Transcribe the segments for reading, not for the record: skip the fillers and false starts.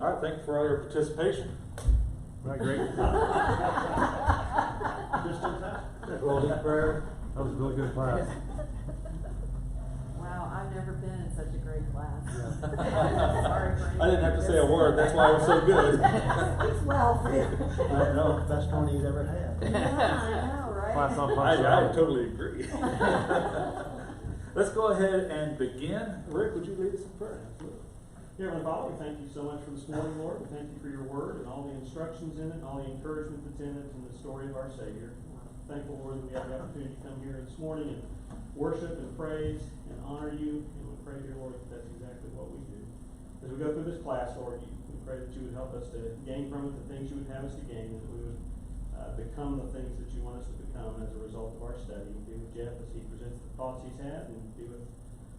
All right, thank you for all your participation. Right, great. Closing prayer. That was a really good class. Wow, I've never been in such a great class. I didn't have to say a word, that's why it was so good. It's well, I know, best one you've ever had. yeah, I know, right? Class on I punctuality. totally agree. Let's go ahead and begin. Rick, would you lead us in prayer? Dear Heavenly Father, we thank you so much for this morning, Lord. We thank you for your word and all the instructions in it and all the encouragement that's in it and the story of our Savior. We're thankful, Lord, that we have the opportunity to come here this morning and worship and praise and honor you. And we pray, dear Lord, that that's exactly what we do. As we go through this class, Lord, we pray that you would help us to gain from it the things you would have us to gain, and that we would become the things that you want us to become as a result of our study. Be with Jeff as he presents the thoughts he's had, and be with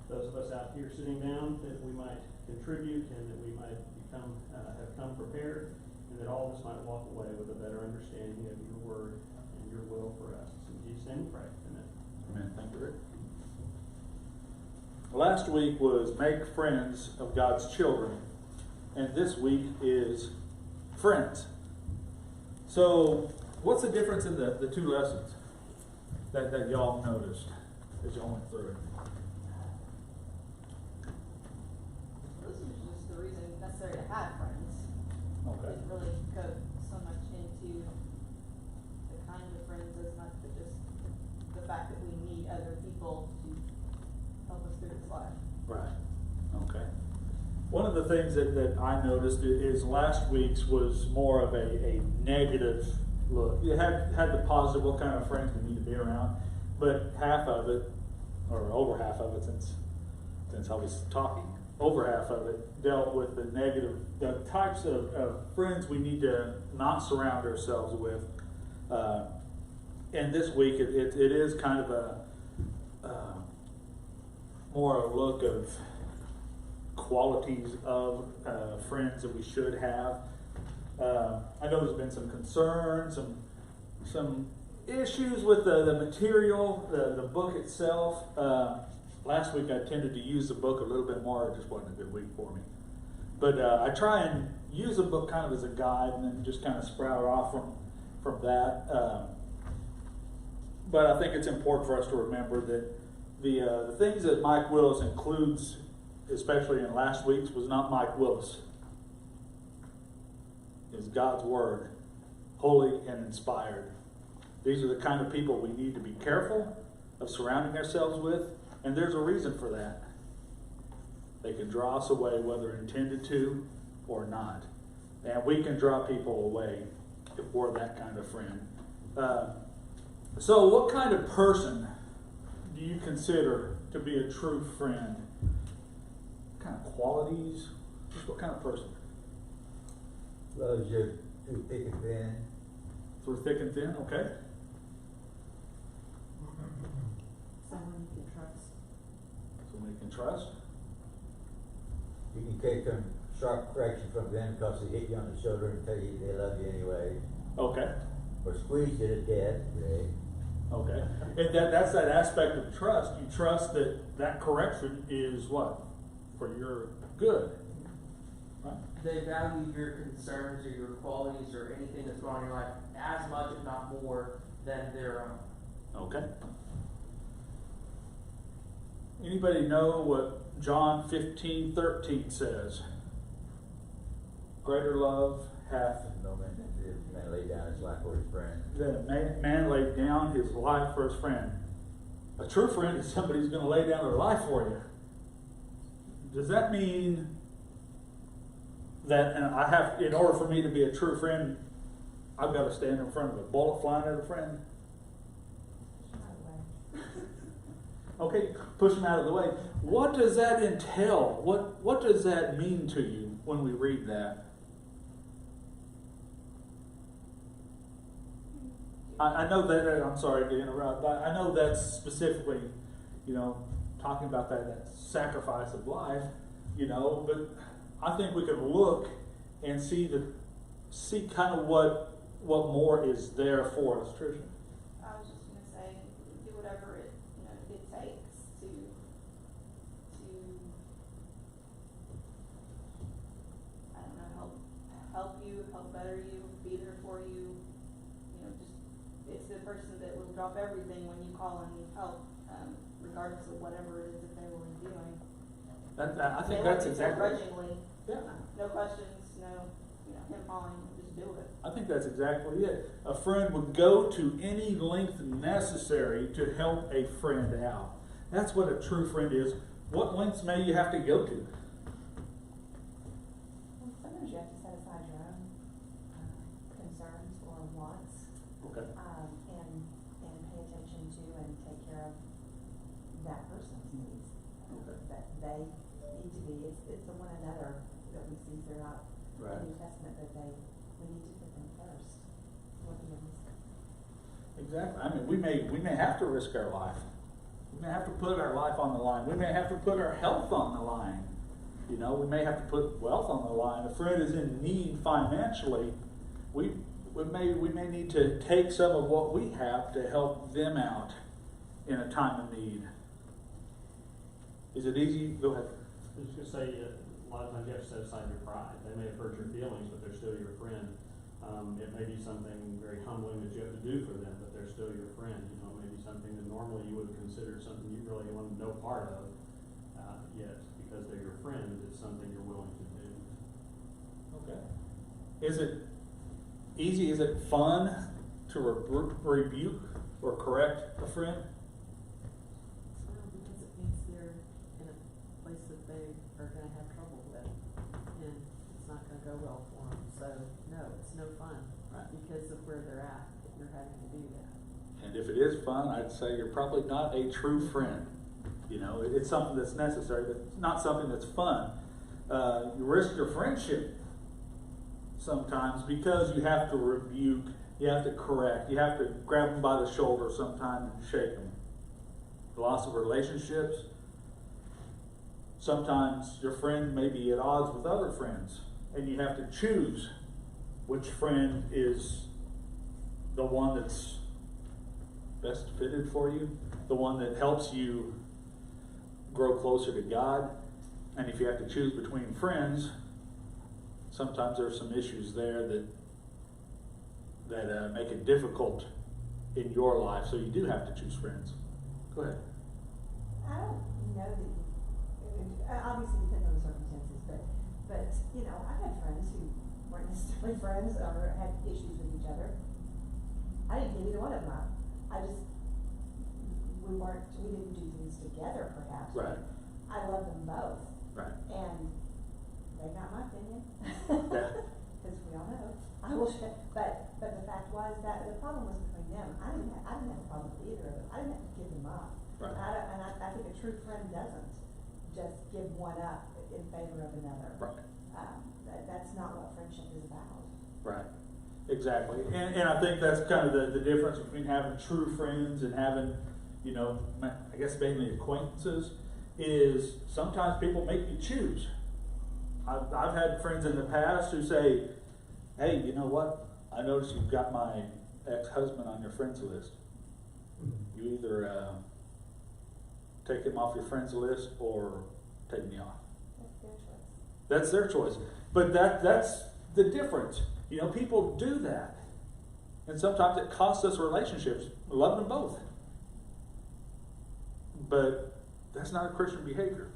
those of us out here sitting down, that we might contribute and that we might have come prepared, and that all of us might walk away with a better understanding of your word and your will for us. In Jesus' name we pray. Amen. Amen. Thank you, Rick. Last week was Make Friends of God's Children, and this week is Friends. So, what's the difference in the two lessons that y'all noticed as y'all went through it? This is just the reason necessary to have friends. Okay. It really goes so much into the kind of friends as much as just the fact that we need other people to help us through this life. Right. Okay. One of the things that I noticed is last week's was more of a negative look. You had the positive, what kind of friends we need to be around, but half of it, or over half of it since I was talking, over half of it dealt with the negative, the types of friends we need to not surround ourselves with. And this week it is kind of a more a look of qualities of friends that we should have. I know there's been some concerns, some issues with the material, the book itself. Last week I tended to use the book a little bit more. It just wasn't a good week for me. But I try and use the book kind of as a guide and then just kind of sprout off from that. But I think it's important for us to remember that the things that Mike Willis includes, especially in last week's, was not Mike Willis. It was God's Word, holy and inspired. These are the kind of people we need to be careful of surrounding ourselves with, and there's a reason for that. They can draw us away whether intended to or not. And we can draw people away if we're that kind of friend. So what kind of person do you consider to be a true friend? What kind of qualities? Just what kind of person? Loves you through thick and thin. Through thick and thin, okay. Someone you can trust. Someone you can trust. You can take some sharp correction from them because they hit you on the shoulder and tell you they love you anyway. Okay. Or squeeze you to death, Ray. Okay. And that's that aspect of trust. You trust that correction is what? For your good. Right? They value your concerns or your qualities or anything that's going on in your life as much, if not more, than their own. Okay. Anybody know what John 15:13 says? Greater love hath No man lay down his life for his friend. that man laid down his life for his friend. A true friend is somebody who's going to lay down their life for you. Does that mean that in order for me to be a true friend, I've got to stand in front of a bullet flying at a friend? Okay, push them out of the way. What does that entail? What does that mean to you when we read that? I know that, I'm sorry to interrupt, but I know that's specifically, talking about that sacrifice of life, but I think we could look and see kind of what more is there for us, Tricia. I was just going to say, do whatever it takes to I don't know, help help better you, be there for you, just, it's the person that will drop everything when you call and need help, regardless of whatever it is that they're really doing. I think They that's won't do so exactly. grudgingly, Yeah. no questions, no, him falling, just do it. I think that's exactly it. A friend would go to any length necessary to help a friend out. That's what a true friend is. What lengths may you have to go to? Well, sometimes you have to set aside your own concerns or wants, Okay. and pay attention to and take care of that person's needs. Okay. That they need to be, it's the one another that we see throughout Right. the New Testament, that we need to put them first. What do you think? Exactly. I mean, we may have to risk our life. We may have to put our life on the line. We may have to put our health on the line. We may have to put wealth on the line. A friend is in need financially. We may need to take some of what we have to help them out in a time of need. Is it easy? Go ahead. I was just gonna say, a lot of times you have to set aside your pride. They may have hurt your feelings, but they're still your friend. It may be something very humbling that you have to do for them, but they're still your friend. It may be something that normally you would consider something you really want no part of, yet because they're your friend, it's something you're willing to do. Okay. Is it easy? Is it fun to rebuke or correct a friend? Because it means they're in a place that they are gonna have trouble with, and it's not gonna go well for them, so, no, it's no fun. Right. Because of where they're at, that you're having to do that. And if it is fun, I'd say you're probably not a true friend. It's something that's necessary, but it's not something that's fun. You risk your friendship sometimes because you have to rebuke, you have to correct, you have to grab them by the shoulder sometimes and shake them. The loss of relationships. Sometimes your friend may be at odds with other friends, and you have to choose which friend is the one that's best fitted for you, the one that helps you grow closer to God. And if you have to choose between friends, sometimes there's some issues there that make it difficult in your life, so you do have to choose friends. Go ahead. I don't know that it obviously depends on the circumstances, but I've had friends who weren't necessarily friends or had issues with each other. I didn't give either one of them up. We didn't do things together perhaps. Right. I love them both. Right. And they got my opinion. Yeah. Because we all know. I will share, but the fact was that the problem was between them. I didn't have a problem with either of them. I didn't have to give them up. Right. I think a true friend doesn't just give one up in favor of another. Right. That's not what friendship is about. Right. Exactly. And I think that's kind of the difference between having true friends and having, I guess mainly acquaintances, is sometimes people make you choose. I've had friends in the past who say, hey, you know what? I noticed you've got my ex-husband on your friends list. You either take him off your friends list or take me off. That's their choice. That's their choice. But that's the difference. People do that. And sometimes it costs us relationships. I love them both. But that's not a Christian behavior.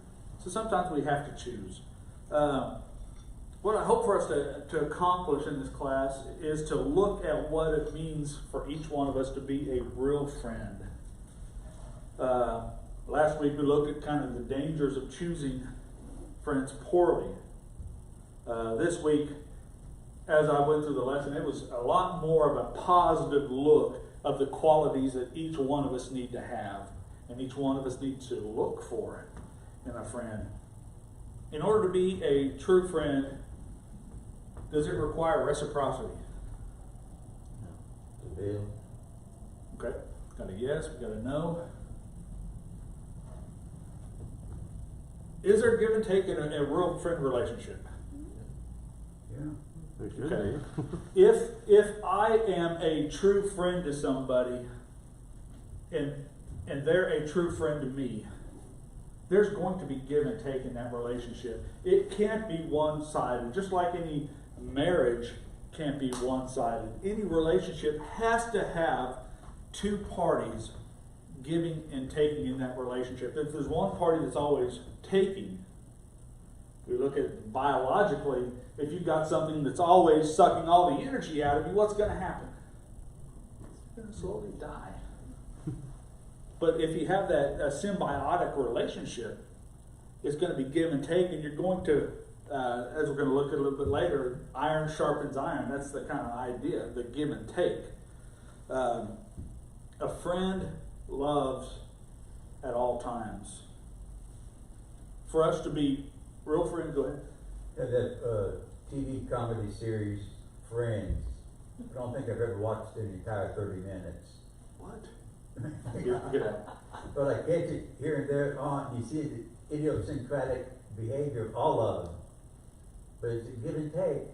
So sometimes we have to choose. What I hope for us to accomplish in this class is to look at what it means for each one of us to be a real friend. Last week we looked at kind of the dangers of choosing friends poorly. This week, as I went through the lesson, it was a lot more of a positive look of the qualities that each one of us need to have, and each one of us needs to look for in a friend. In order to be a true friend, does it require reciprocity? The bill. Okay, got a yes, we got a no. Is there give and take in a real friend relationship? Yeah. There should Okay. be. If I am a true friend to somebody and they're a true friend to me, there's going to be give and take in that relationship. It can't be one-sided. Just like any marriage, can't be one-sided. Any relationship has to have two parties giving and taking in that relationship. If there's one party that's always taking, we look at biologically, if you've got something that's always sucking all the energy out of you, what's going to happen? You're going to slowly die. But if you have that symbiotic relationship, it's going to be give and take, and you're going to, as we're going to look at a little bit later, iron sharpens iron. That's the kind of idea, the give and take. A friend loves at all times. For us to be real friends, go ahead. That TV comedy series, Friends, I don't think I've ever watched the entire 30 minutes. What? Get out. But I catch it here and there on, you see the idiosyncratic behavior of all of them. But it's a give and take.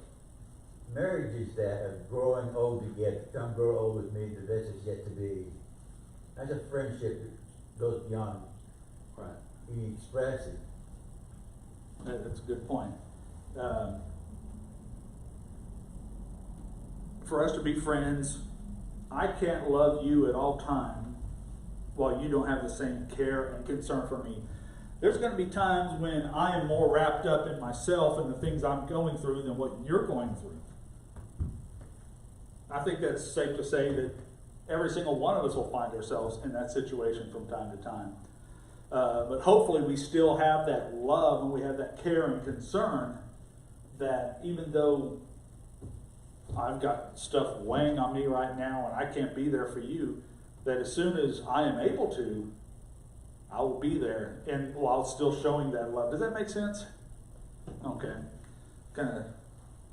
Marriage is that of growing old together. Come grow old with me, the best is yet to be. That's a friendship that goes beyond. Right. You express it. That's a good point. For us to be friends, I can't love you at all time while you don't have the same care and concern for me. There's going to be times when I am more wrapped up in myself and the things I'm going through than what you're going through. I think that's safe to say that every single one of us will find ourselves in that situation from time to time. But hopefully we still have that love and we have that care and concern that even though I've got stuff weighing on me right now and I can't be there for you, that as soon as I am able to, I will be there, and while still showing that love. Does that make sense? Okay. Kind of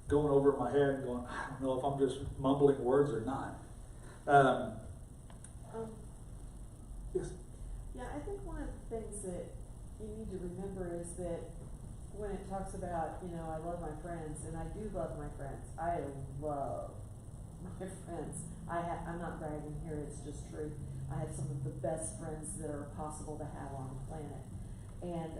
going over in my head and going, I don't know if I'm just mumbling words or not. Yes. Yeah, I think one of the things that you need to remember is that when it talks about, I love my friends, and I do love my friends. I love my friends. I'm not bragging here, it's just true. I have some of the best friends that are possible to have on the planet. And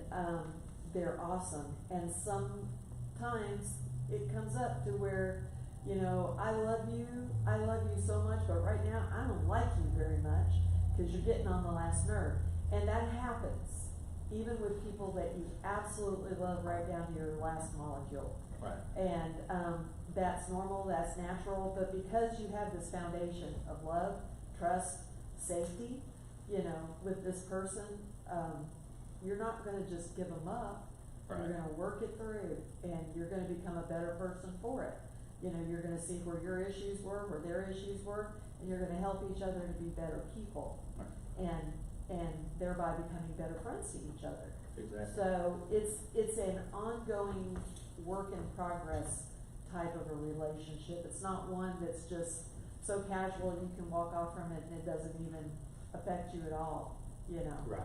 they're awesome. And sometimes it comes up to where, I love you so much, but right now I don't like you very much because you're getting on the last nerve. And that happens even with people that you absolutely love right down to your last molecule. Right. And that's normal, that's natural, but because you have this foundation of love, trust, safety, with this person, you're not going to just give them up. Right. You're going to work it through, and you're going to become a better person for it. You're going to see where your issues were, where their issues were, and you're going to help each other to be better people. Right. And thereby becoming better friends to each other. Exactly. So it's an ongoing work in progress type of a relationship. It's not one that's just so casual you can walk off from it and it doesn't even affect you at all. Right.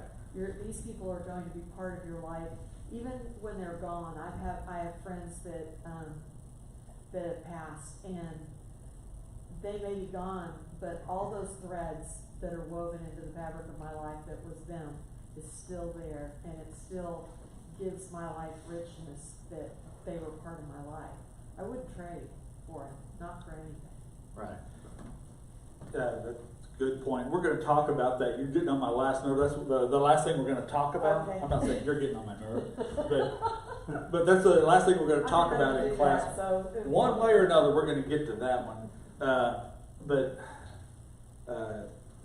These people are going to be part of your life even when they're gone. I have friends that have passed, and they may be gone, but all those threads that are woven into the fabric of my life that was them is still there, and it still gives my life richness that they were part of my life. I wouldn't trade for it, not for anything. Right. That's a good point. We're going to talk about that. You're getting on my last nerve. That's the last thing we're going to talk about. Okay. I'm not saying you're getting on my nerve, but that's the last thing we're going to talk about in class. One way or another, we're going to get to that one. But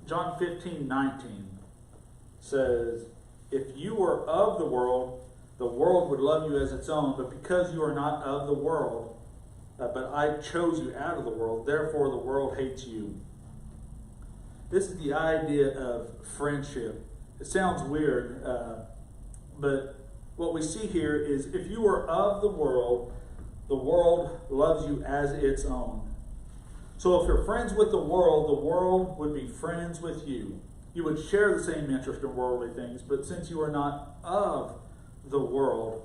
John 15:19 says, if you were of the world would love you as its own, but because you are not of the world, but I chose you out of the world, therefore the world hates you. This is the idea of friendship. It sounds weird, but what we see here is if you are of the world loves you as its own. So if you're friends with the world would be friends with you. You would share the same interest in worldly things, but since you are not of the world,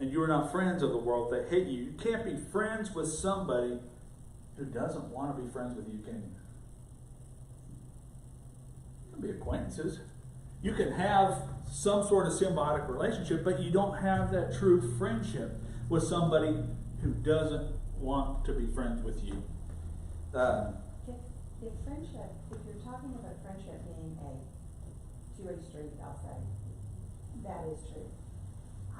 and you are not friends of the world, they hate you. You can't be friends with somebody who doesn't want to be friends with you, can you? You can be acquaintances. You can have some sort of symbiotic relationship, but you don't have that true friendship with somebody who doesn't want to be friends with you. If friendship, if you're talking about friendship being a two-way street, I'll say, that is true.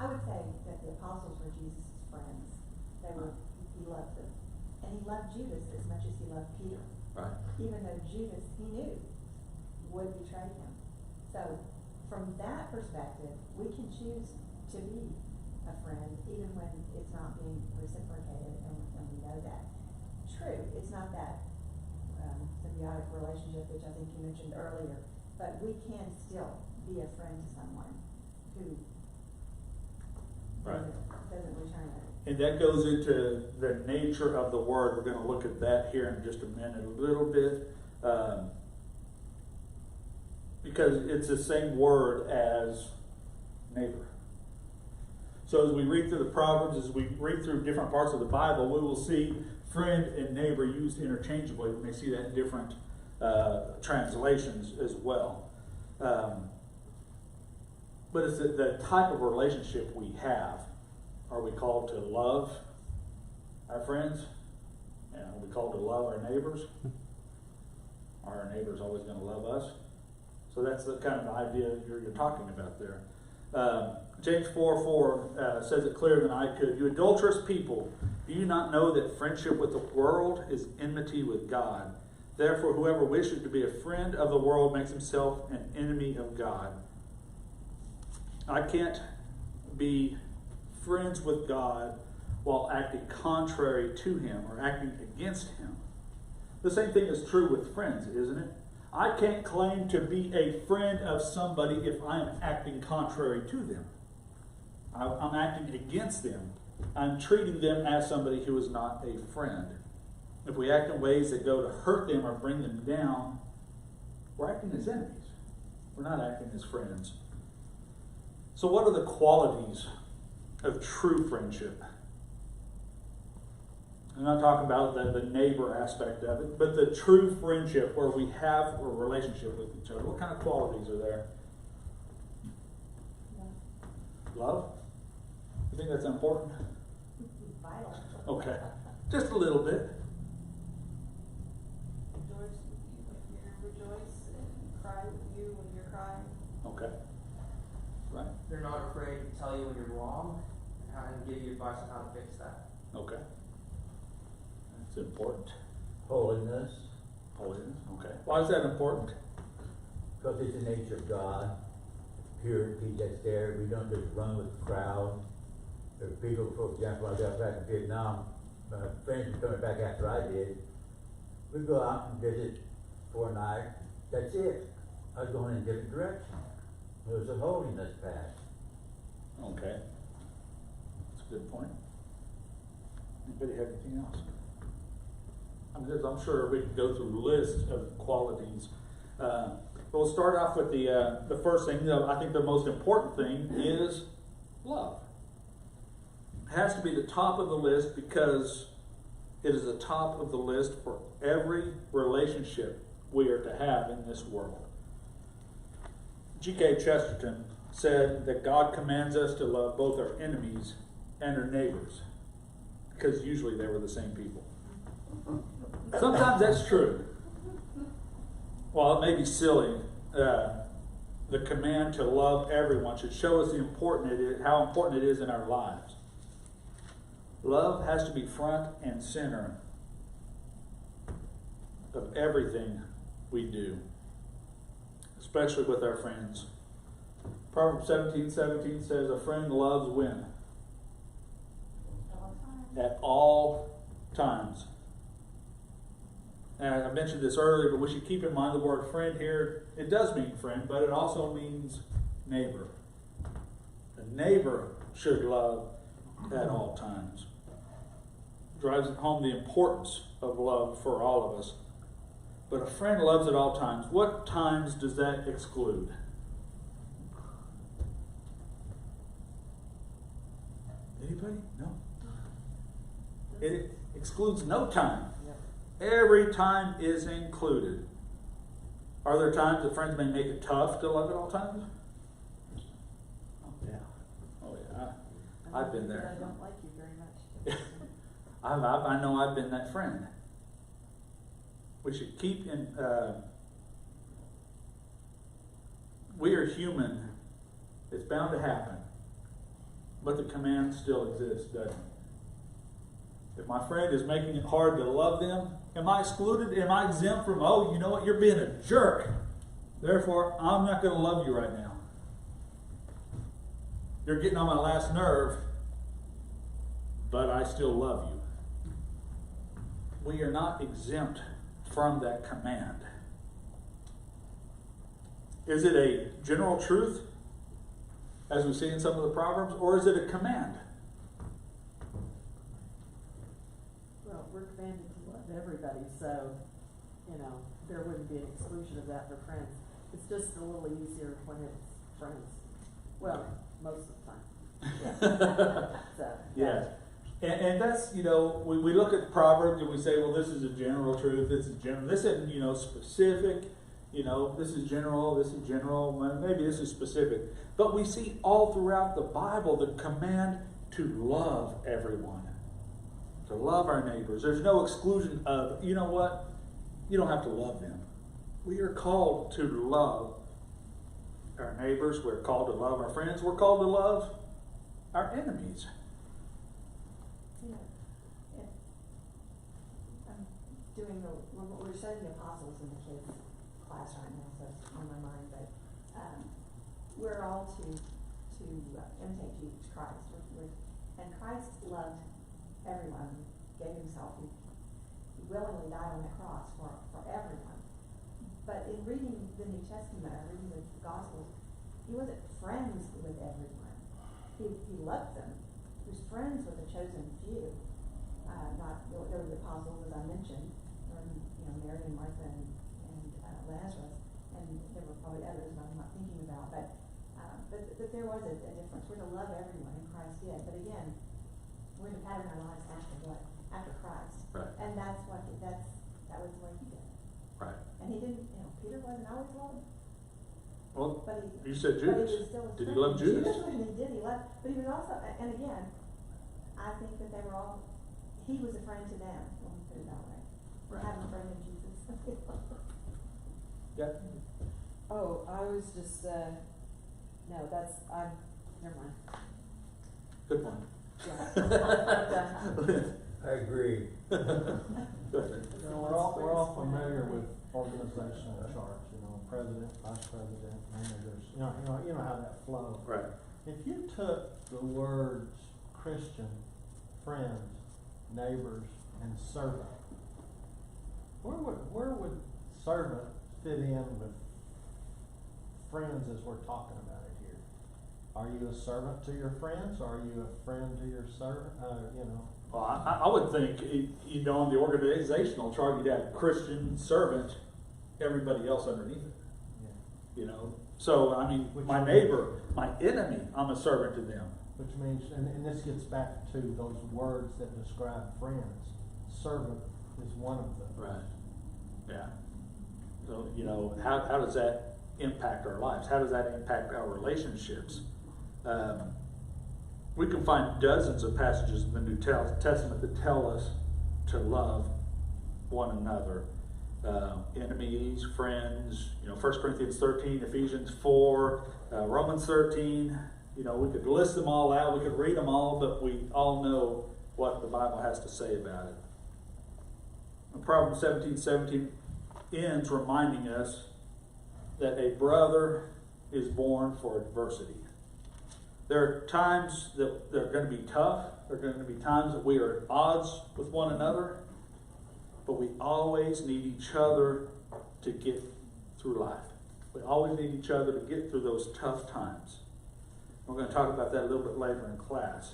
I would say that the apostles were Jesus' friends. He loved them. And he loved Judas as much as he loved Peter. Right. Even though Judas, he knew, would betray him. So, from that perspective, we can choose to be a friend, even when it's not being reciprocated, and we know that. True, it's not that symbiotic relationship, which I think you mentioned earlier, but we can still be a friend to someone who Right. doesn't return it. And that goes into the nature of the word. We're going to look at that here in just a minute, a little bit, because it's the same word as neighbor. So as we read through the Proverbs, as we read through different parts of the Bible, we will see friend and neighbor used interchangeably. We may see that in different translations as well. But it's the type of relationship we have. Are we called to love our friends? And are we called to love our neighbors? Are our neighbors always going to love us? So that's the kind of idea you're talking about there. James 4:4 says it clearer than I could. You adulterous people, do you not know that friendship with the world is enmity with God? Therefore, whoever wishes to be a friend of the world makes himself an enemy of God. I can't be friends with God while acting contrary to Him or acting against Him. The same thing is true with friends, isn't it? I can't claim to be a friend of somebody if I am acting contrary to them. I'm acting against them. I'm treating them as somebody who is not a friend. If we act in ways that go to hurt them or bring them down, we're acting as enemies. We're not acting as friends. So what are the qualities of true friendship? I'm not talking about the neighbor aspect of it, but the true friendship where we have a relationship with each other. What kind of qualities are there? Love? You think that's important? Vital. Okay. Just a little bit. Rejoice with you when you rejoice, and cry with you when you're crying. Okay. Right. They're not afraid to tell you when you're wrong and give you advice on how to fix that. Okay. That's important. Holiness, Holiness. Okay. Why is that important? because it's the nature of God, purity that's there. We don't just run with the crowd. There are people, for example, I got back in Vietnam, my friends were coming back after I did. We'd go out and visit for a night. That's it. I was going in a different direction. There was a holiness path. Okay. That's a good point. Anybody have anything else? I'm sure we could go through lists of qualities. But we'll start off with the first thing. I think the most important thing is love. It has to be the top of the list because it is the top of the list for every relationship we are to have in this world. G.K. Chesterton said that God commands us to love both our enemies and our neighbors because usually they were the same people. Sometimes that's true. While it may be silly, the command to love everyone should show us how important it is in our lives. Love has to be front and center of everything we do, especially with our friends. Proverbs 17:17 says, "A friend loves when? At all times." And I mentioned this earlier, but we should keep in mind the word friend here. It does mean friend, but it also means neighbor. A neighbor should love at all times. Drives home the importance of love for all of us. But a friend loves at all times. What times does that exclude? Anybody? No. It excludes no time. Every time is included. Are there times that friends may make it tough to love at all times? Oh yeah. Oh yeah. I've been there. I don't like you very much. I know I've been that friend. We should keep in. We are human. It's bound to happen. But the command still exists, doesn't it? If my friend is making it hard to love them, am I excluded? Am I exempt from, oh, you know what, you're being a jerk. Therefore, I'm not going to love you right now. You're getting on my last nerve, but I still love you. We are not exempt from that command. Is it a general truth, as we see in some of the Proverbs, or is it a command? Well, we're commanded to love everybody, so, there wouldn't be an exclusion of that for friends. It's just a little easier when it's friends. Well, most of the time. So, Yes. And that's, we look at Proverbs and we say, well, this is a general truth, this isn't, specific, this is general, maybe this is specific. But we see all throughout the Bible the command to love everyone, to love our neighbors. There's no exclusion of, you know what, you don't have to love them. We are called to love our neighbors, we're called to love our friends, we're called to love our enemies. We're studying the apostles in the kids' class right now, so it's on my mind, but we're all to imitate Jesus Christ. And Christ loved everyone, gave himself, he willingly died on the cross for everyone. But in reading the New Testament, reading the Gospels, he wasn't friends with everyone. He loved them. He was friends with a chosen few. There were the apostles, as I mentioned, Mary and Martha and Lazarus, and there were probably others that I'm not thinking about, but there was a difference. We're to love everyone, and Christ did. But again, we're to pattern our lives after what? After Christ. Right. And that was the way he did it. Right. And he didn't, Peter wasn't always loved. Well, But you said but Judas. he was still a Did he friend. love Judas? And he did. He loved, but he was also, and again, I think that they were all. He was a friend to them. Let me put it that way. We're having a friend in Jesus. Yeah. Oh, I was just, no, never mind. Good one. I agree. Go ahead. We're all familiar with organizational charts, president, vice president, managers, you know how that flows. Right. If you took the words Christian, friends, neighbors, and servant, where would servant fit in with friends as we're talking about it here? Are you a servant to your friends? Or are you a friend to your servant? Well, I would think, on the organizational chart, you'd have Christian, servant, everybody else underneath it. Yeah. So, my neighbor, my enemy, I'm a servant to them. Which means, and this gets back to those words that describe friends. Servant is one of them. Right. Yeah. So, how does that impact our lives? How does that impact our relationships? We can find dozens of passages in the New Testament that tell us to love one another. Enemies, friends, 1 Corinthians 13, Ephesians 4, Romans 13. We could list them all out, we could read them all, but we all know what the Bible has to say about it. And Proverbs 17:17 ends reminding us that a brother is born for adversity. There are times that they're going to be tough. There are going to be times that we are at odds with one another. But we always need each other to get through life. We always need each other to get through those tough times. We're going to talk about that a little bit later in class.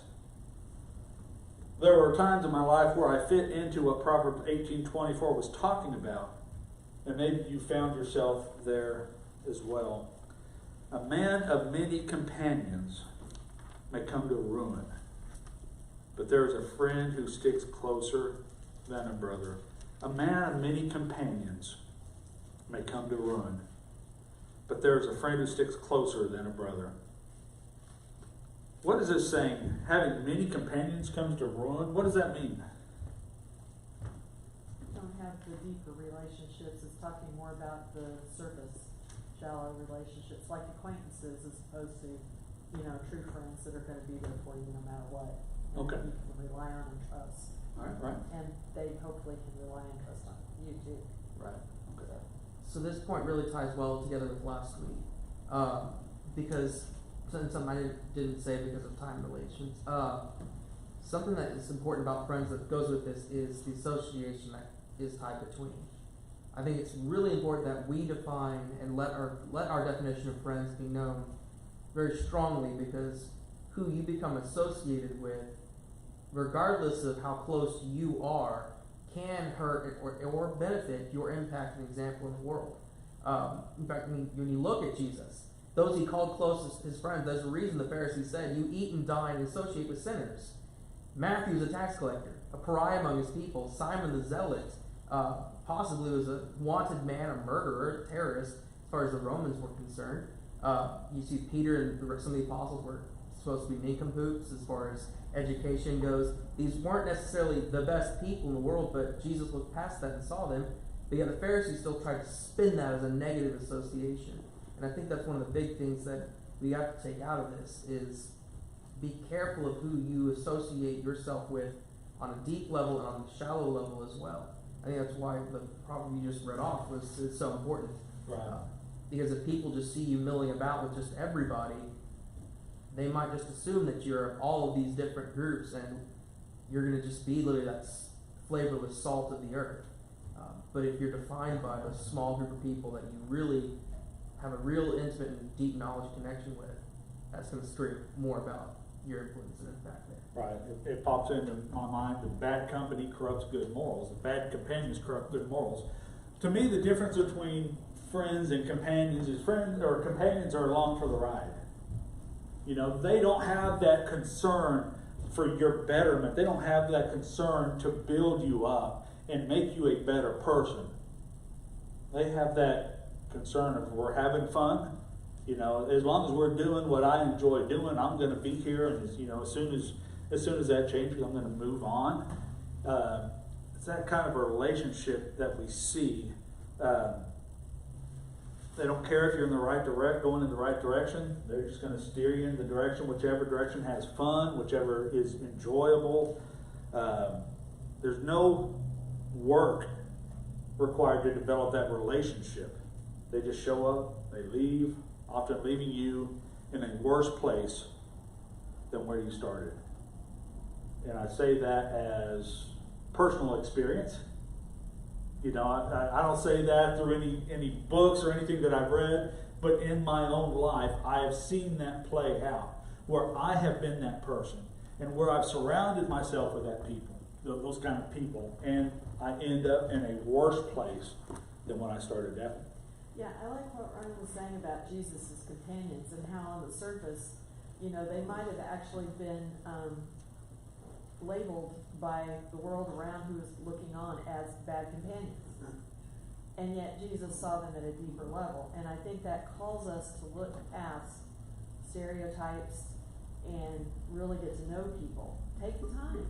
There were times in my life where I fit into what Proverbs 18:24 was talking about. And maybe you found yourself there as well. A man of many companions may come to ruin, but there is a friend who sticks closer than a brother. A man of many companions may come to ruin, but there is a friend who sticks closer than a brother. What is this saying? Having many companions comes to ruin? What does that mean? have the deeper relationships. It's talking more about the surface, shallow relationships, like acquaintances, as opposed to, you know, true friends that are going to be there for you no matter what. And Okay. that you can rely on and trust. Right. And they hopefully can rely and trust on you too. Right. Okay. So this point really ties well together with last week, because something I didn't say because of time relations. Something that is important about friends that goes with this is the association that is tied between. I think it's really important that we define and let our definition of friends be known very strongly, because who you become associated with, regardless of how close you are, can hurt or benefit your impact and example in the world. In fact, when you look at Jesus, those he called close as his friends, there's a reason the Pharisees said, "You eat and dine and associate with sinners." Matthew's a tax collector, a pariah among his people. Simon the Zealot possibly was a wanted man, a murderer, a terrorist, as far as the Romans were concerned. You see Peter and some of the apostles were supposed to be nincompoops as far as education goes. These weren't necessarily the best people in the world, but Jesus looked past that and saw them. But yet the Pharisees still tried to spin that as a negative association. And I think that's one of the big things that we have to take out of this is be careful of who you associate yourself with on a deep level and on a shallow level as well. I think that's why the proverb you just read off is so important. Right. Because if people just see you milling about with just everybody, they might just assume that you're all of these different groups and you're going to just be literally that flavorless salt of the earth. But if you're defined by a small group of people that you really have a real intimate and deep knowledge connection with, that's going to scream more about your influence and impact there. Right. It pops into my mind that bad company corrupts good morals. The bad companions corrupt good morals. To me, the difference between friends and companions is companions are along for the ride. You know, they don't have that concern for your betterment. They don't have that concern to build you up and make you a better person. They have that concern of we're having fun. You know, as long as we're doing what I enjoy doing, I'm going to be here. And as soon as that changes, I'm going to move on. It's that kind of a relationship that we see. They don't care if you're in the going in the right direction. They're just going to steer you in the direction, whichever direction has fun, whichever is enjoyable. There's no work required to develop that relationship. They just show up, they leave, often leaving you in a worse place than where you started. And I say that as personal experience. You know, I don't say that through any books or anything that I've read, but in my own life, I have seen that play out, where I have been that person, and where I've surrounded myself with those kind of people, and I end up in a worse place than when I started that. Yeah, I like what Ryan was saying about Jesus' companions and how on the surface, you know, they might have actually been labeled by the world around who was looking on as bad companions. And yet Jesus saw them at a deeper level. And I think that calls us to look past stereotypes and really get to know people. Take the time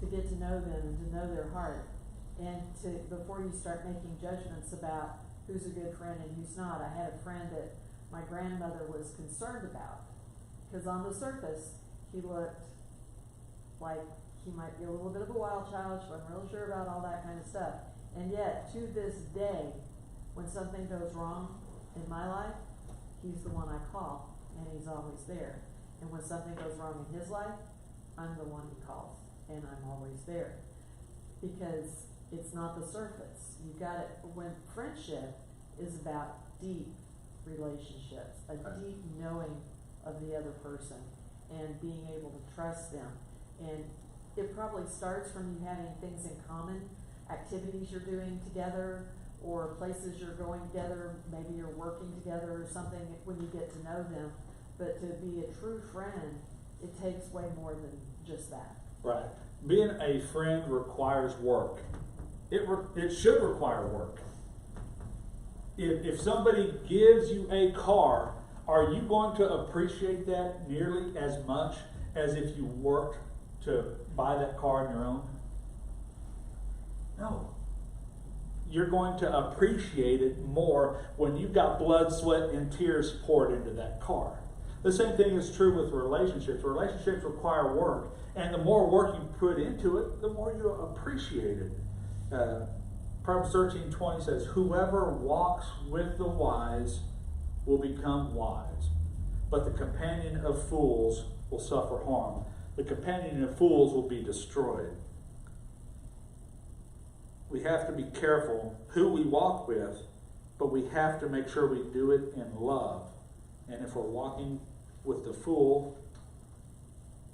to get to know them and to know their heart. And before you start making judgments about who's a good friend and who's not. I had a friend that my grandmother was concerned about, because on the surface he looked like he might be a little bit of a wild child. She wasn't really sure about all that kind of stuff. And yet, to this day, when something goes wrong in my life, he's the one I call, and he's always there. And when something goes wrong in his life, I'm the one he calls, and I'm always there. Because it's not the surface. You got it. When friendship is about deep relationships, a deep knowing of the other person, and being able to trust them. And it probably starts from you having things in common, activities you're doing together, or places you're going together, maybe you're working together or something when you get to know them. But to be a true friend, it takes way more than just that. Right. Being a friend requires work. It should require work. If somebody gives you a car, are you going to appreciate that nearly as much as if you worked to buy that car on your own? No. you're going to appreciate it more when you've got blood, sweat, and tears poured into that car. The same thing is true with relationships. Relationships require work, and the more work you put into it, the more you appreciate it. Proverbs 13:20 says, "Whoever walks with the wise will become wise, but the companion of fools will suffer harm. The companion of fools will be destroyed." We have to be careful who we walk with, but we have to make sure we do it in love. And if we're walking with the fool,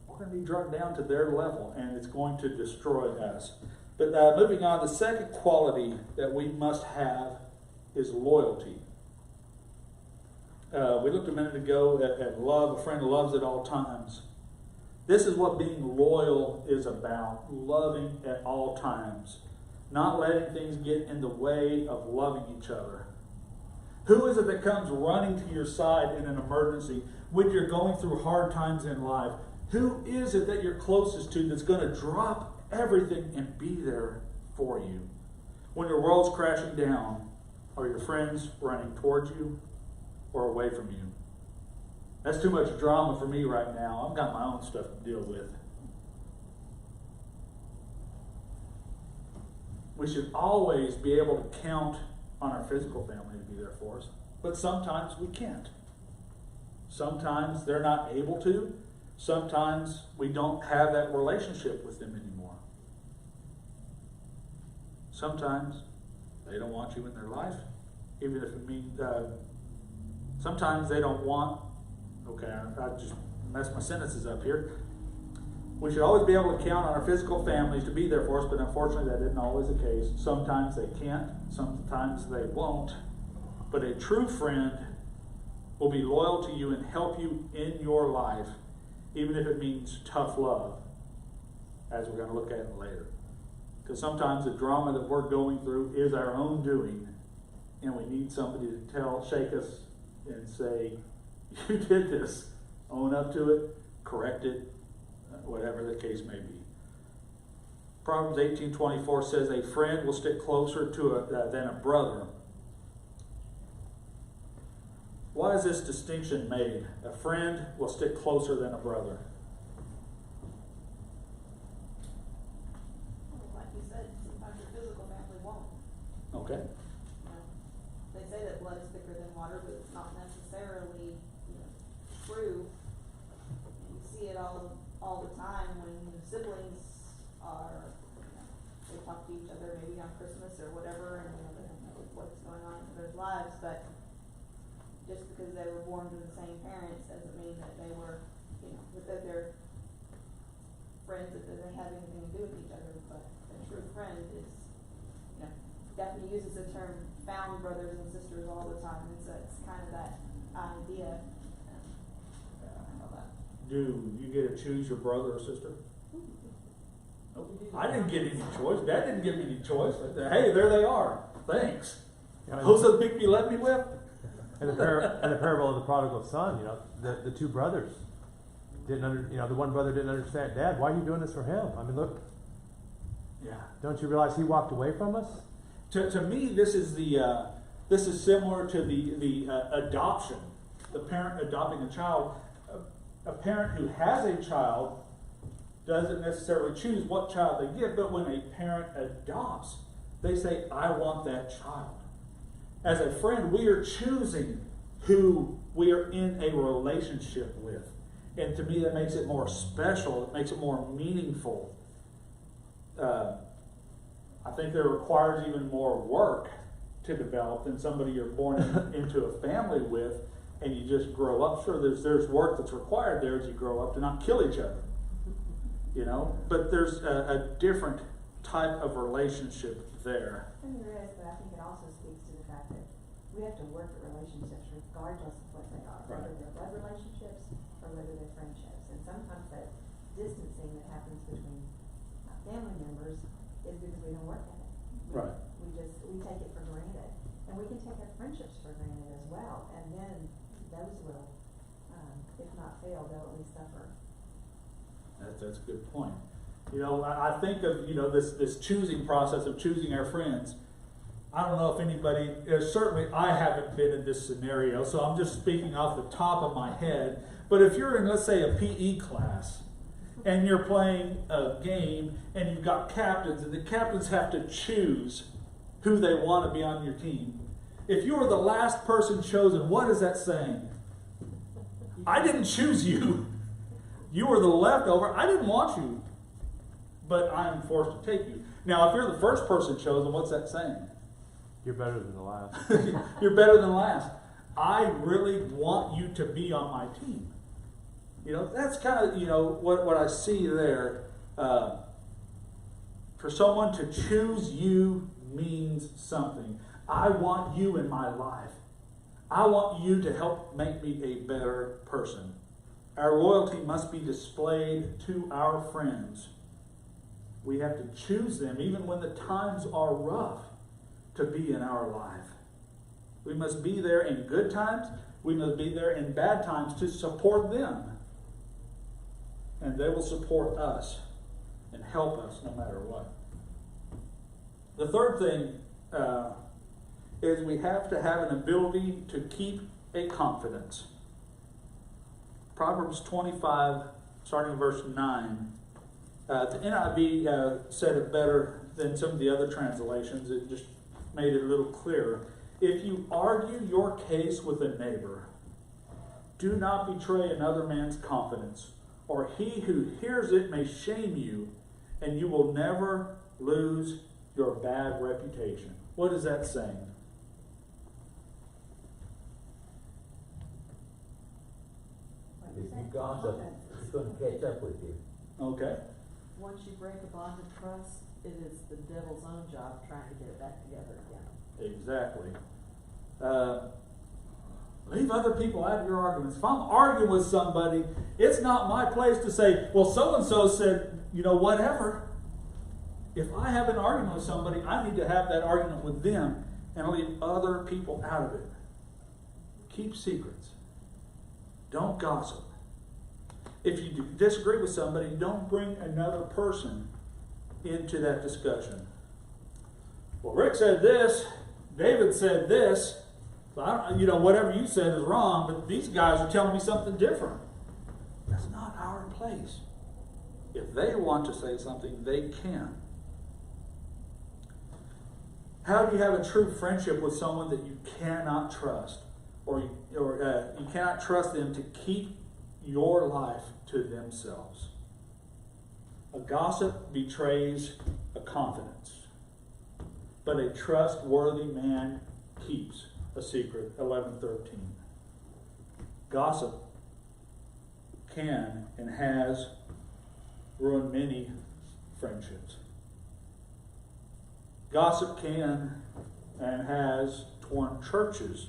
we're going to be drawn down to their level, and it's going to destroy us. But moving on, the second quality that we must have is loyalty. We looked a minute ago at love. A friend loves at all times. This is what being loyal is about, loving at all times. Not letting things get in the way of loving each other. Who is it that comes running to your side in an emergency when you're going through hard times in life? Who is it that you're closest to that's going to drop everything and be there for you? When your world's crashing down, are your friends running towards you or away from you? That's too much drama for me right now. I've got my own stuff to deal with. We should always be able to count on our physical family to be there for us. But sometimes we can't. Sometimes they're not able to. Sometimes we don't have that relationship with them anymore. Sometimes they don't want you in their life, even if it means, sometimes they don't want, I just messed my sentences up here. We should always be able to count on our physical families to be there for us, but unfortunately that isn't always the case. Sometimes they can't, sometimes they won't. But a true friend will be loyal to you and help you in your life, even if it means tough love, as we're going to look at it later. Because sometimes the drama that we're going through is our own doing, and we need somebody to shake us and say, "You did this." Own up to it, correct it, whatever the case may be. Proverbs 18:24 says, "A friend will stick closer than a brother." Why is this distinction made? A friend will stick closer than a brother. Like you said, sometimes your physical family won't. Okay. You know, they say that blood is thicker than water, but it's not necessarily, true. And you see it all the time when siblings are, they talk to each other maybe on Christmas or whatever, and they don't know what's going on in their lives, but just because they were born to the same parents doesn't mean that they were, that they're friends, that they have anything to do with each other. But a true friend is, definitely uses the term found brothers and sisters all the time, and so it's kind of that idea. Do you get to choose your brother or sister? I didn't get any choice. Dad didn't give me any choice. Hey, there they are. Thanks. Those are the people you let me with. And the parable of the prodigal son, the two brothers the one brother didn't understand. "Dad, why are you doing this for him? I mean, look. Yeah. Don't you realize he walked away from us?" To me, this is similar to the adoption. The parent adopting a child. A parent who has a child doesn't necessarily choose what child they get, but when a parent adopts, they say, "I want that child." As a friend, we are choosing who we are in a relationship with. And to me, that makes it more special. It makes it more meaningful. I think that requires even more work to develop than somebody you're born into a family with, and you just grow up. Sure, there's work that's required there as you grow up to not kill each other. But there's a different type of relationship there. And there is, but I think it also speaks to the fact that we have to work at relationships regardless of what they are, whether they're blood relationships or whether they're friendships. And sometimes that distancing that happens between family members is because we don't work at it. We take it for granted. And we can take our friendships for granted as well. And then those will, if not fail, they'll at least suffer. That's a good point. I think of this choosing process of choosing our friends. I don't know if anybody, certainly I haven't been in this scenario, so I'm just speaking off the top of my head. But if you're in, let's say, a PE class, and you're playing a game, and you've got captains, and the captains have to choose who they want to be on your team. If you were the last person chosen, what is that saying? I didn't choose you. You were the leftover. I didn't want you, but I am forced to take you. Now, if you're the first person chosen, what's that saying? You're better than the last. You're better than last. I really want you to be on my team. You know, that's kind of, you know, what I see there. For someone to choose you means something. I want you in my life. I want you to help make me a better person. Our loyalty must be displayed to our friends. We have to choose them, even when the times are rough, to be in our life. We must be there in good times. We must be there in bad times to support them. And they will support us and help us no matter what. The third thing is we have to have an ability to keep a confidence. Proverbs 25, starting in verse 9. The NIV said it better than some of the other translations. It just made it a little clearer. If you argue your case with a neighbor, do not betray another man's confidence, or he who hears it may shame you, and you will never lose your bad reputation. What is that saying? If you gossip, it's going to catch up with you. Okay. Once you break a bond of trust, it is the devil's own job trying to get it back together again. Exactly. Leave other out of your arguments. If I'm arguing with somebody, it's not my place to say, well, so-and-so said, you know, whatever. If I have an argument with somebody, I need to have that argument with them and leave other people out of it. Keep secrets. Don't gossip. If you disagree with somebody, don't bring another person into that discussion. Well, Rick said this, David said this, so whatever you said is wrong, but these guys are telling me something different. That's not our place. If they want to say something, they can. How do you have a true friendship with someone that you cannot trust? Or you cannot trust them to keep your life to themselves? A gossip betrays a confidence, but a trustworthy man keeps a secret. 11:13. Gossip can and has ruined many friendships. Gossip can and has torn churches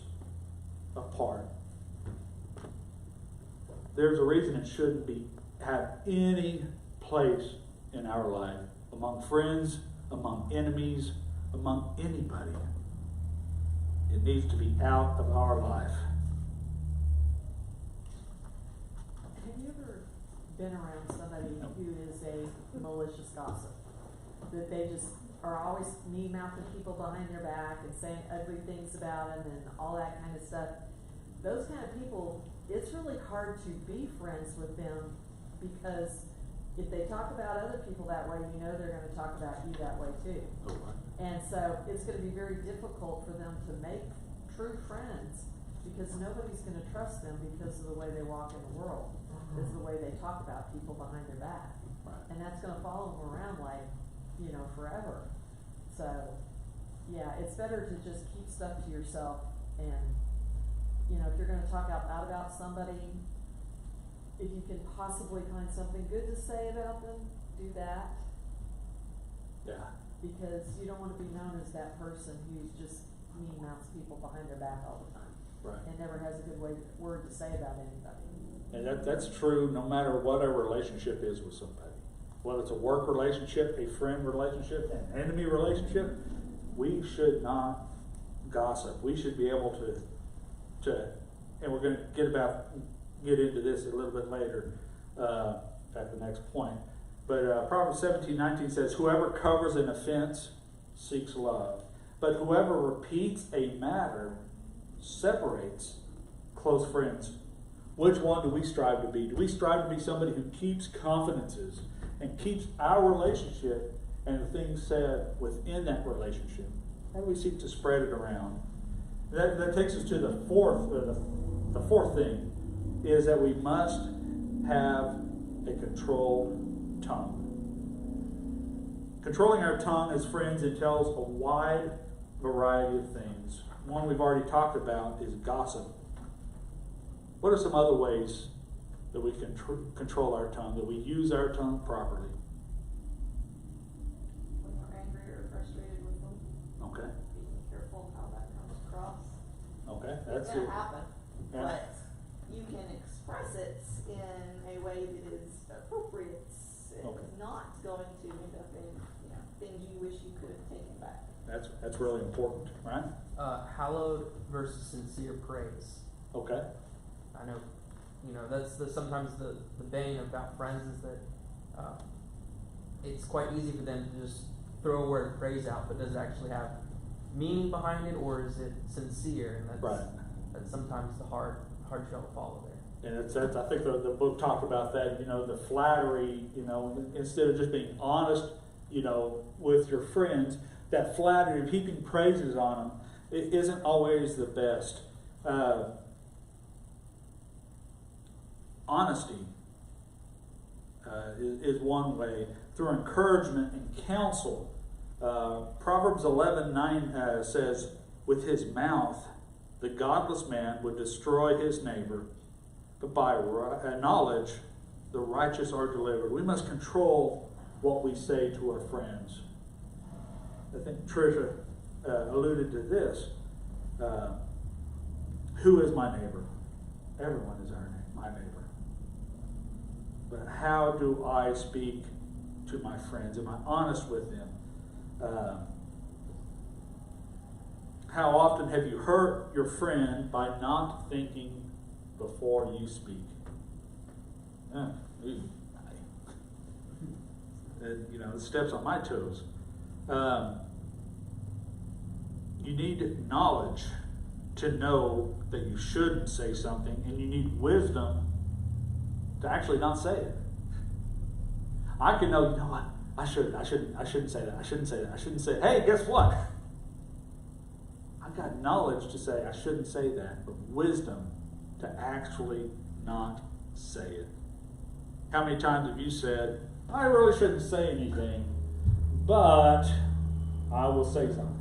apart. There's a reason it shouldn't have any place in our life, among friends, among enemies, among anybody. It needs to be out of our life. Have you ever been around somebody who is a malicious gossip? That they just are always mean-mouthing people behind their back and saying ugly things about them and all that kind of stuff. Those kind of people, it's really hard to be friends with them, because if they talk about other people that way, you know they're going to talk about you that way too. And so it's going to be very difficult for them to make true friends, because nobody's going to trust them because of the way they walk in the world. Is the way they talk about people behind their back. And that's going to follow them around like, forever. So, yeah, it's better to just keep stuff to yourself, and, if you're going to talk out loud about somebody, if you can possibly find something good to say about them, do that. Yeah. Because you don't want to be known as that person who's just mean-mouths people behind their back all the time. Right. And never has a good word to say about anybody. And that's true no matter what our relationship is with somebody. Whether it's a work relationship, a friend relationship, an enemy relationship, we should not gossip. We should be able to and we're going to get into this a little bit later at the next point. But Proverbs 17:19 says, whoever covers an offense seeks love, But whoever repeats a matter separates close friends. Which one do we strive to be? Do we strive to be somebody who keeps confidences and keeps our relationship and the things said within that relationship? Or do we seek to spread it around? That takes us to the fourth thing, is that we must have a controlled tongue. Controlling our tongue as friends entails a wide variety of things. One we've already talked about is gossip. What are some other ways that we can control our tongue, that we use our tongue properly? When we're angry or frustrated with them, Okay. being careful how that comes across. Okay, It's gonna happen, Yeah. but you can express it in a way that is appropriate. It's Okay. not going to end up in, things you wish you could have taken back. That's really important, right? Hallowed versus sincere praise. Okay. I know, that's sometimes the bane about friends is that it's quite easy for them to just throw a word of praise out, but does it actually have meaning behind it, or is it sincere? And that's sometimes the hard shell to follow there. And that's I think the book talked about that, the flattery, instead of just being honest, with your friends, that flattery of heaping praises on them, it isn't always the best. Honesty is one way, through encouragement and counsel. Proverbs 11:9 says, with his mouth the godless man would destroy his neighbor, but by knowledge the righteous are delivered. We must control what we say to our friends. I think Tricia alluded to this. Who is my neighbor? Everyone is my neighbor. But how do I speak to my friends? Am I honest with them? How often have you hurt your friend by not thinking before you speak? It steps on my toes. You need knowledge to know that you shouldn't say something, and you need wisdom to actually not say it. I can know, what? I shouldn't say that. I shouldn't say it. Hey, guess what? I've got knowledge to say I shouldn't say that, but wisdom to actually not say it. How many times have you said, I really shouldn't say anything, but I will say something?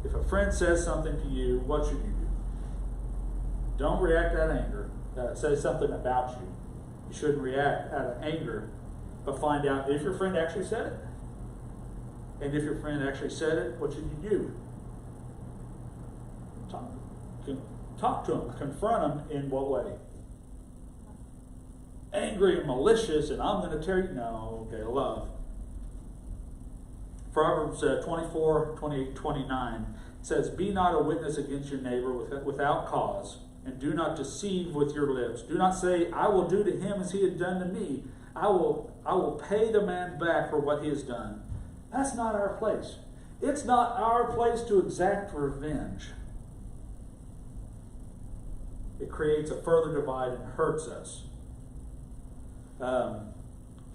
If a friend says something to you, what should you do? Don't react out of anger. Say something about you. You shouldn't react out of anger, but find out if your friend actually said it. And if your friend actually said it, what should you do? Talk to them. Confront them in what way? Angry and malicious, and I'm going to tear you. No, okay, love. Proverbs 24, 28, 29 says, be not a witness against your neighbor without cause, and do not deceive with your lips. Do not say, I will do to him as he had done to me. I will pay the man back for what he has done. That's not our place. It's not our place to exact revenge. It creates a further divide and hurts us.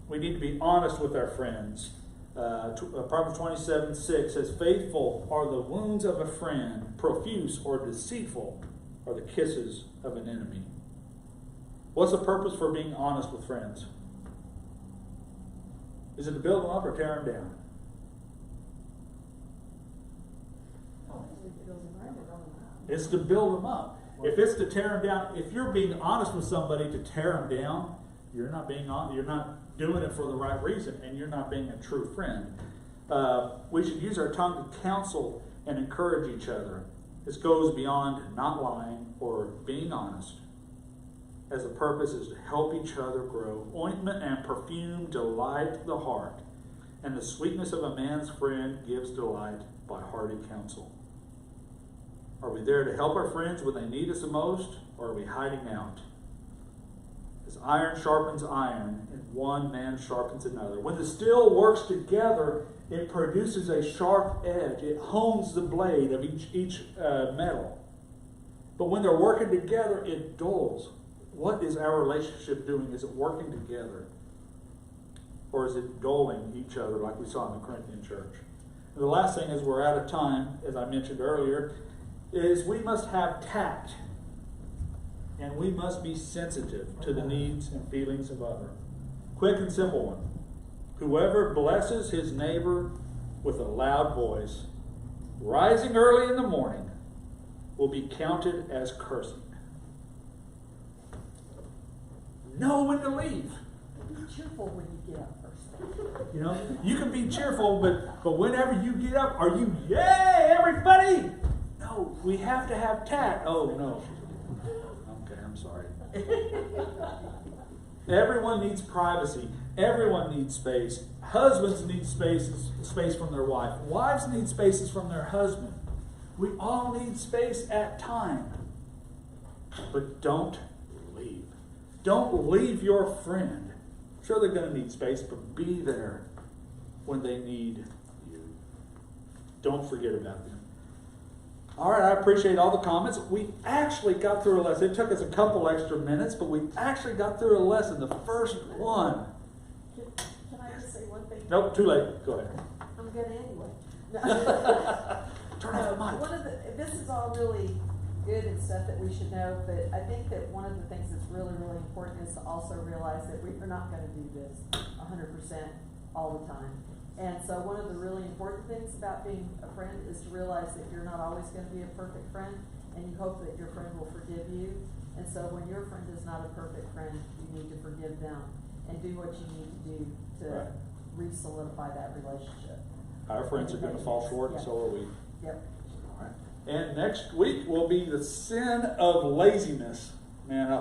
We need to be honest with our friends. Proverbs 27:6 says, faithful are the wounds of a friend, profuse or deceitful are the kisses of an enemy. What's the purpose for being honest with friends? Is it to build them up or tear them down? It's to build them up. If it's to tear them down, if you're being honest with somebody to tear them down, you're not doing it for the right reason, and you're not being a true friend. We should use our tongue to counsel and encourage each other. This goes beyond not lying or being honest, as the purpose is to help each other grow. Ointment and perfume delight the heart, and the sweetness of a man's friend gives delight by hearty counsel. Are we there to help our friends when they need us the most, or are we hiding out? As iron sharpens iron, and one man sharpens another. When the steel works together, it produces a sharp edge. It hones the blade of each metal. But when they're working together, it dulls. What is our relationship doing? Is it working together? Or is it dulling each other like we saw in the Corinthian church? And the last thing is, we're out of time, as I mentioned earlier, is we must have tact. And we must be sensitive to the needs and feelings of others. Quick and simple one. Whoever blesses his neighbor with a loud voice, rising early in the morning, will be counted as cursing. Know when to leave. Be cheerful when you get up first. You know, you can be cheerful, but whenever you get up, are you, yay, everybody? No, we have to have tact. Oh, no. Okay, I'm sorry. Everyone needs privacy. Everyone needs space. Husbands need space from their wife. Wives need spaces from their husband. We all need space at time. But don't leave. Don't leave your friend. Sure, they're going to need space, but be there when they need you. Don't forget about them. All right, I appreciate all the comments. We actually got through a lesson. It took us a couple extra minutes, but we actually got through a lesson, the first one. Can I just say one thing? Nope, too late. Go ahead. I'm good anyway. Turn off the mic. This is all really good and stuff that we should know, but I think that one of the things that's really, really important is to also realize that we're not going to do this 100% all the time. And so one of the really important things about being a friend is to realize that you're not always going to be a perfect friend, and you hope that your friend will forgive you. And so when your friend is not a perfect friend, you need to forgive them and do what you need to do to re-solidify that relationship. Our friends are going to fall short, and so are we. Yep. All right. And next week will be the sin of laziness. Man,